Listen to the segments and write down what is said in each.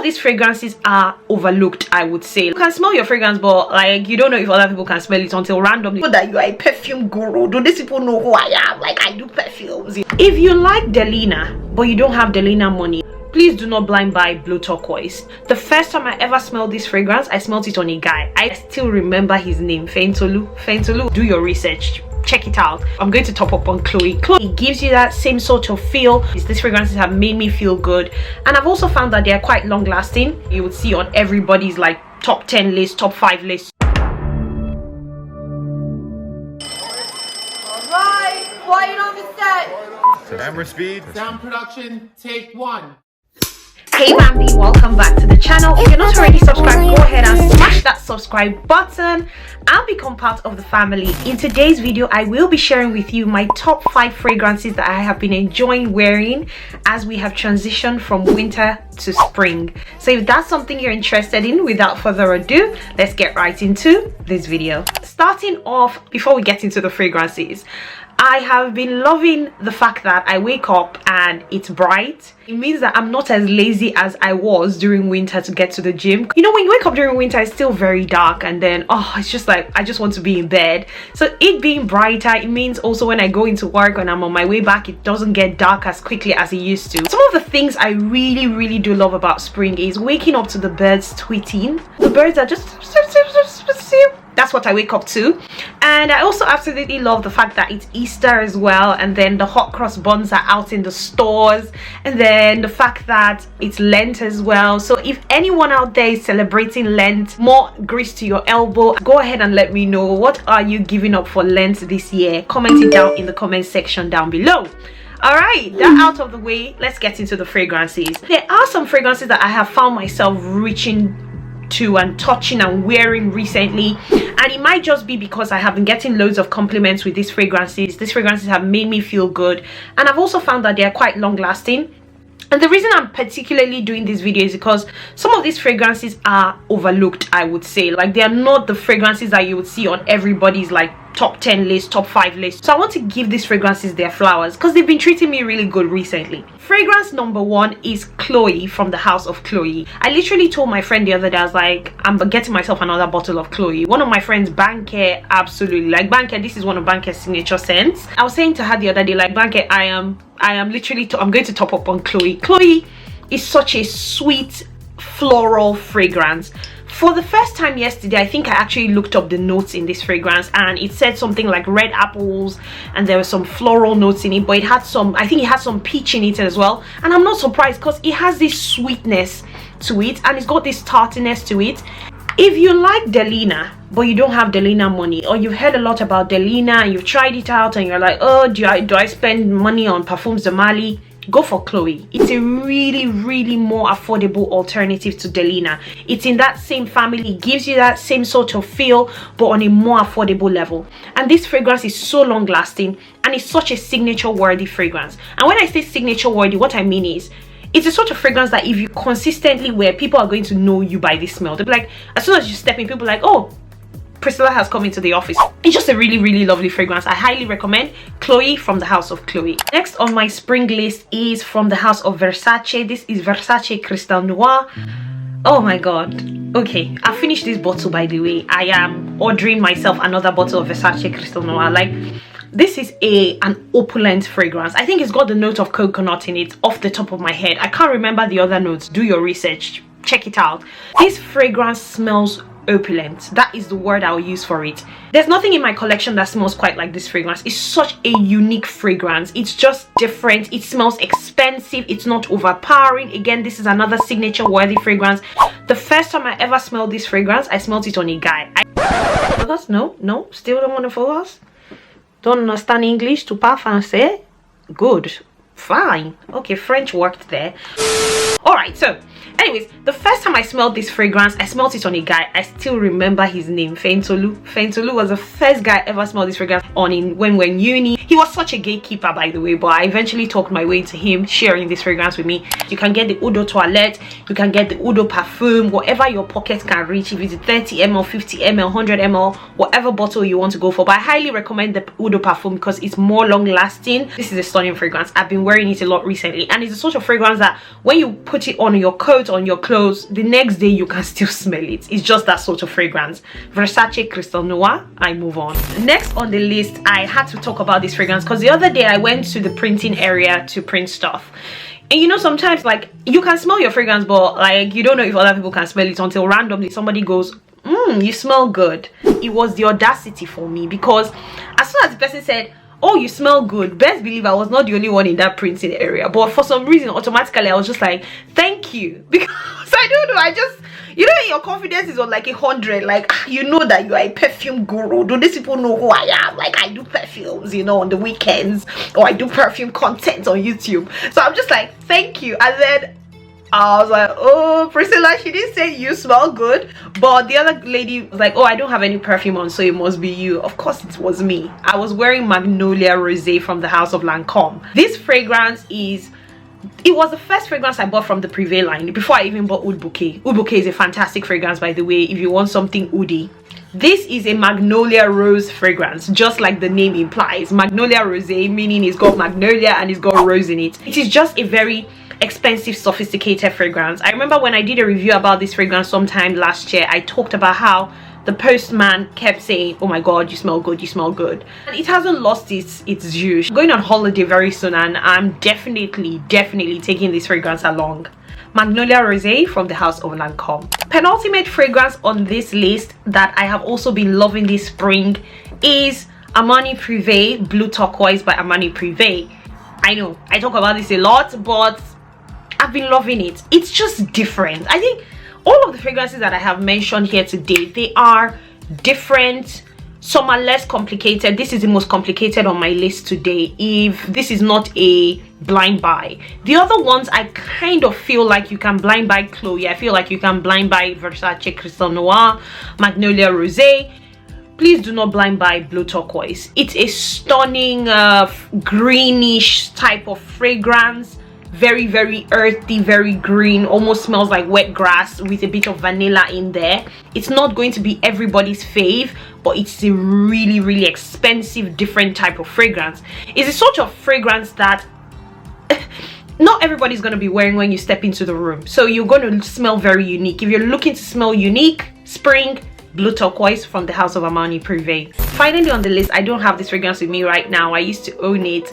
of these fragrances are overlooked, I would say. You can smell your fragrance, but like you don't know if other people can smell it until randomly that you are a perfume guru. Do these people know who I am? Like, I do perfumes. If you like Delina but you don't have Delina money, please do not blind buy Bleu Turquoise. The first time I ever smelled this fragrance, I smelled it on a guy. I still remember his name, Fentolu. Do your research, check it out. I'm going to top up on Chloe. It gives you that same sort of feel. These fragrances have made me feel good, and I've also found that they are quite long lasting. You would see on everybody's like top 10 list, top 5 list. Alright, quiet on the set. Camera speed. Sound production, take 1. Hey Bambi, welcome back to the channel. If you're not already subscribed, go ahead and smash that subscribe button and become part of the family. In today's video, I will be sharing with you my top 5 fragrances that I have been enjoying wearing as we have transitioned from winter to spring. So if that's something you're interested in, without further ado, let's get right into this video. Starting off, before we get into the fragrances, I have been loving the fact that I wake up and it's bright. It means that I'm not as lazy as I was during winter to get to the gym. You know, when you wake up during winter, it's still very dark, and then it's just like I just want to be in bed. So it being brighter, it means also when I go into work and I'm on my way back, it doesn't get dark as quickly as it used to. Some of the things I really do love about spring is waking up to the birds tweeting. The birds are just, that's what I wake up to. And I also absolutely love the fact that it's Easter as well, and then the hot cross buns are out in the stores, and then the fact that it's Lent as well. So if anyone out there is celebrating Lent, more grease to your elbow, go ahead and let me know, what are you giving up for Lent this year? Comment it down in the comment section down below. Alright, that out of the way, let's get into the fragrances. There are some fragrances that I have found myself reaching to and touching and wearing recently, and it might just be because I have been getting loads of compliments with these fragrances. These fragrances have made me feel good, and I've also found that they are quite long lasting. And the reason I'm particularly doing this video is because some of these fragrances are overlooked, I would say. Like, they are not the fragrances that you would see on everybody's like top 10 list, top 5 list. So I want to give these fragrances their flowers because they've been treating me really good recently. Fragrance number 1 is Chloe from the house of Chloe. I literally told my friend the other day, I was like, I'm getting myself another bottle of Chloe. One of my friends, Banker, absolutely like Banker. This is one of Banker's signature scents. I was saying to her the other day, like, Banker, I am literally I'm going to top up on Chloe. Chloe is such a sweet floral fragrance. For the first time yesterday, I think I actually looked up the notes in this fragrance, and it said something like red apples, and there were some floral notes in it, but it had some, I think it had some peach in it as well. And I'm not surprised because it has this sweetness to it, and it's got this tartiness to it. If you like Delina but you don't have Delina money, or you've heard a lot about Delina and you've tried it out and you're like, oh, do I spend money on Perfumes de Mali? Go for Chloe. It's a really more affordable alternative to Delina. It's in that same family, it gives you that same sort of feel, but on a more affordable level. And this fragrance is so long lasting, and it's such a signature worthy fragrance. And when I say signature worthy, what I mean is, it's a sort of fragrance that if you consistently wear, people are going to know you by this smell. They'll be like, as soon as you step in, people are like, oh, Priscilla has come into the office. It's just a really lovely fragrance. I highly recommend Chloe from the house of Chloe. Next on my spring list is from the house of Versace. This is Versace Crystal Noir. Oh my god. Okay, I finished this bottle, by the way. I am ordering myself another bottle of Versace Crystal Noir. Like, this is an opulent fragrance. I think it's got the note of coconut in it off the top of my head. I can't remember the other notes. Do your research, check it out. This fragrance smells opulent. That is the word I'll use for it. There's nothing in my collection that smells quite like this fragrance. It's such a unique fragrance. It's just different. It smells expensive. It's not overpowering. Again, this is another signature worthy fragrance. The first time I ever smelled this fragrance, I smelled it on a guy. Focus? No, still don't want to focus. Don't understand English, tu parles français? Good, fine. Okay, French worked there. Alright, so anyways, the first time I smelled this fragrance, I smelled it on a guy. I still remember his name, Fentolu was the first guy I ever smelled this fragrance on when we're in uni. He was such a gatekeeper, by the way, but I eventually talked my way into him sharing this fragrance with me. You can get the Eau de Toilette, you can get the Eau de Perfume, whatever your pocket can reach. If it's 30 ml, 50 ml, 100 ml, whatever bottle you want to go for. But I highly recommend the Eau de Perfume because it's more long lasting. This is a stunning fragrance. I've been wearing it a lot recently, and it's the sort of fragrance that when you put it on your coat, on your clothes, the next day you can still smell it. It's just that sort of fragrance. Versace Crystal Noir. I move on. Next on the list, I had to talk about this fragrance because the other day I went to the printing area to print stuff. And you know, sometimes like you can smell your fragrance, but like you don't know if other people can smell it until randomly somebody goes, you smell good. It was the audacity for me, because as soon as the person said, oh, you smell good, best believe I was not the only one in that printing area. But for some reason, automatically I was just like, thank you. Because I don't know, I just, you know, your confidence is on like 100. Like, you know that you are a perfume guru. Do these people know who I am? Like, I do perfumes, you know, on the weekends, or I do perfume content on YouTube. So I'm just like, thank you. And then I was like, oh, Priscilla, she didn't say you smell good. But the other lady was like, oh, I don't have any perfume on, so it must be you. Of course it was me. I was wearing Magnolia Rose from the house of LiQWYD. This fragrance is, it was the first fragrance I bought from the Privé line before I even bought Oud Bouquet. Oud Bouquet is a fantastic fragrance, by the way, if you want something oudi. This is a Magnolia Rose fragrance, just like the name implies. Magnolia Rose, meaning it's got magnolia and it's got rose in it. It is just a very expensive, sophisticated fragrance. I remember when I did a review about this fragrance sometime last year, I talked about how the postman kept saying, oh my god, you smell good, you smell good. And it hasn't lost its due. I'm going on holiday very soon and I'm definitely taking this fragrance along. Magnolia Rose from the house of LiQWYD. Penultimate fragrance on this list that I have also been loving this spring is Armani Privé Bleu Turquoise by Armani Privé. I know I talk about this a lot, but I've been loving it. It's just different. I think all of the fragrances that I have mentioned here today, they are different. Some are less complicated. This is the most complicated on my list today, if this is not a blind buy. The other ones, I kind of feel like you can blind buy Chloe. I feel like you can blind buy Versace Crystal Noir, Magnolia Rose. Please do not blind buy Bleu Turquoise. It's a stunning greenish type of fragrance. Very earthy, very green, almost smells like wet grass with a bit of vanilla in there. It's not going to be everybody's fave, but it's a really expensive, different type of fragrance. It's a sort of fragrance that not everybody's going to be wearing when you step into the room, so you're going to smell very unique. If you're looking to smell unique, spring, Bleu Turquoise from the house of Armani Privé. Finally on the list, I don't have this fragrance with me right now. I used to own it.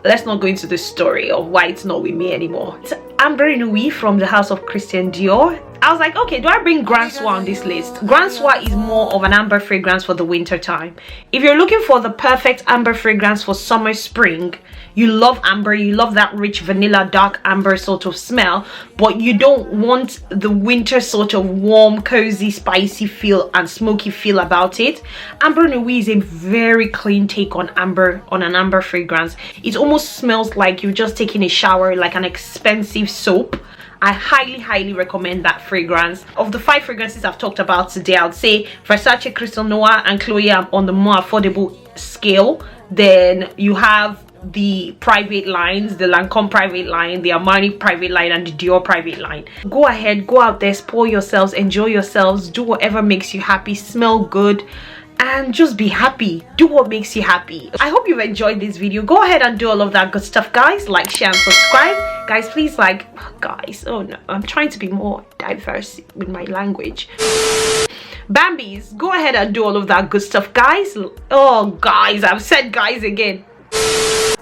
Let's not go into the story of why it's not with me anymore. It's Ambre Nuit from the house of Christian Dior. I was like, okay, do I bring Grand Soir on this list? Grand Soir is more of an amber fragrance for the winter time. If you're looking for the perfect amber fragrance for summer, spring, you love amber, you love that rich vanilla dark amber sort of smell, but you don't want the winter sort of warm, cozy, spicy feel and smoky feel about it, Ambre Nuit is a very clean take on an amber fragrance. It almost smells like you're just taking a shower, like an expensive soap. I highly recommend that fragrance. Of the 5 fragrances I've talked about today, I would say Versace Crystal Noir and Chloe are on the more affordable scale. Then you have the private lines, the Lancome private line, the Armani private line, and the Dior private line. Go ahead, go out there, spoil yourselves, enjoy yourselves, do whatever makes you happy, smell good, and just be happy. Do what makes you happy. I hope you've enjoyed this video. Go ahead and do all of that good stuff, guys. Like, share, and subscribe. Guys, please, like, guys, oh no, I'm trying to be more diverse with my language. Bambies, go ahead and do all of that good stuff, guys. Oh guys, I've said guys again.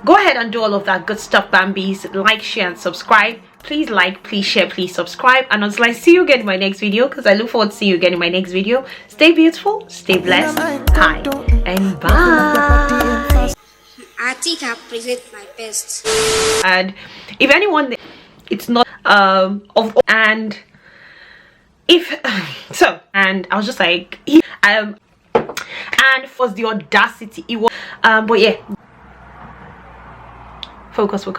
Go ahead and do all of that good stuff, Bambies. Like, share, and subscribe. Please like, please share, please subscribe. And until I see you again in my next video, because I look forward to seeing you again in my next video, stay beautiful, stay blessed, hi, and bye. I think I present my best. And if anyone, it's not and if so, and I was just like, and was the audacity. It was but yeah. Focus. Go.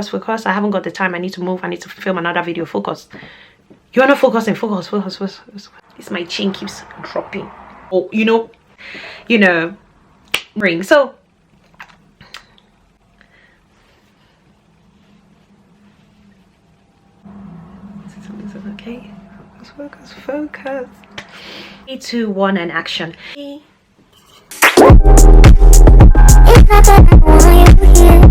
Focus. I haven't got the time. I need to move. I need to film another video. Focus. You're not focusing. Focus. It's my chin keeps dropping. Oh, you know, ring. So okay. Focus. 3, 2, 1, and action. It's not that I want you here.